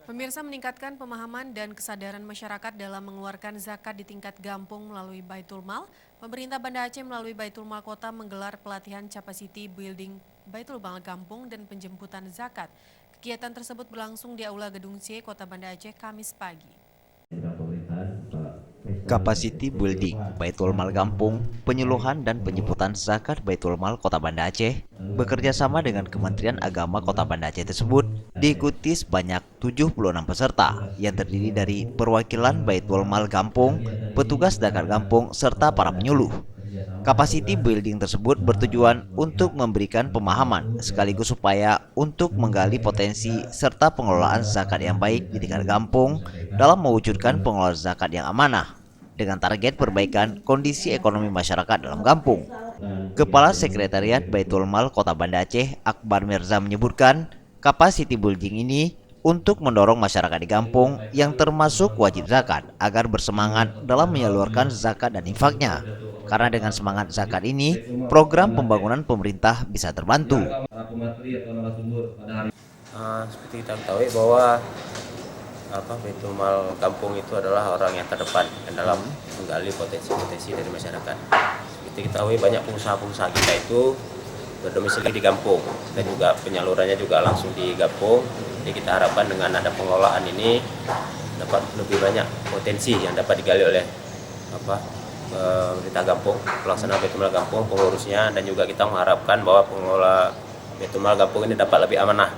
Pemirsa, meningkatkan pemahaman dan kesadaran masyarakat dalam mengeluarkan zakat di tingkat gampung melalui Baitul Mal, pemerintah Banda Aceh melalui Baitul Mal Kota menggelar pelatihan capacity building Baitul Mal Gampung dan penjemputan zakat. Kegiatan tersebut berlangsung di Aula Gedung C, Kota Banda Aceh, Kamis pagi. Capacity Building Baitul Mal Gampung, penyuluhan dan penjemputan zakat Baitul Mal Kota Banda Aceh bekerja sama dengan Kementerian Agama Kota Banda Aceh tersebut diikuti sebanyak 76 peserta yang terdiri dari perwakilan Baitul Mal Gampung, petugas zakat Gampung, serta para penyuluh. Capacity building tersebut bertujuan untuk memberikan pemahaman sekaligus supaya untuk menggali potensi serta pengelolaan zakat yang baik di tingkat kampung dalam mewujudkan pengelolaan zakat yang amanah dengan target perbaikan kondisi ekonomi masyarakat dalam kampung. Kepala Sekretariat Baitul Mal Kota Banda Aceh, Akbar Mirza menyebutkan, capacity building ini untuk mendorong masyarakat di kampung yang termasuk wajib zakat agar bersemangat dalam menyalurkan zakat dan infaknya. Karena dengan semangat zakat ini, program pembangunan pemerintah bisa terbantu. Seperti kita ketahui bahwa Baitul Mal Kampung itu adalah orang yang terdepan dalam menggali potensi-potensi dari masyarakat. Seperti kita ketahui banyak pengusaha-pengusaha kita itu berdomisili di kampung dan juga penyalurannya juga langsung di kampung. Jadi kita harapkan dengan ada pengelolaan ini dapat lebih banyak potensi yang dapat digali oleh pemerintah kampung, pelaksana Baitul Mal Kampung, pengurusnya, dan juga kita mengharapkan bahwa pengelola Baitul Mal Kampung ini dapat lebih amanah.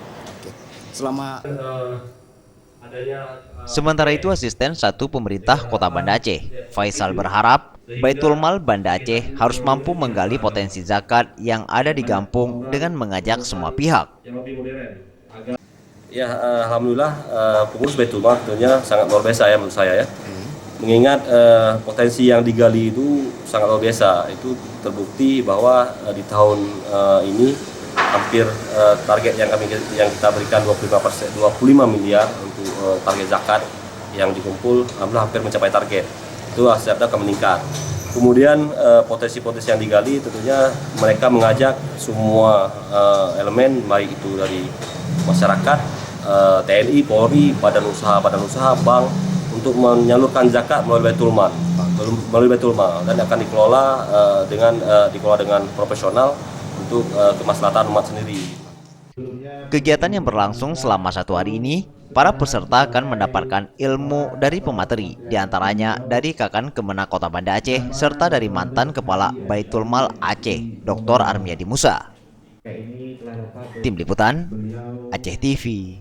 Sementara itu, Asisten 1 Pemerintah Kota Banda Aceh, Faisal, berharap Baitul Mal Banda Aceh harus mampu menggali potensi zakat yang ada di kampung dengan mengajak semua pihak. Ya, alhamdulillah pengurus Baitul Mal tentunya sangat luar biasa ya menurut saya ya. Mengingat potensi yang digali itu sangat luar biasa. Itu terbukti bahwa di tahun ini hampir target yang kita berikan 25 miliar untuk target zakat yang dikumpul, alhamdulillah hampir mencapai target. Itu hasilnya akan meningkat. Kemudian potensi-potensi yang digali tentunya mereka mengajak semua elemen, baik itu dari masyarakat, TNI, Polri, badan usaha, bank, untuk menyalurkan zakat melalui Baitul Mal dan akan dikelola dengan profesional untuk kemaslahatan umat sendiri. Kegiatan yang berlangsung selama 1 hari ini, para peserta akan mendapatkan ilmu dari pemateri, diantaranya dari Kakan Kemenak Kota Banda Aceh, serta dari mantan Kepala Baitul Mal Aceh, Dr. Armiadi Musa. Tim Liputan, Aceh TV.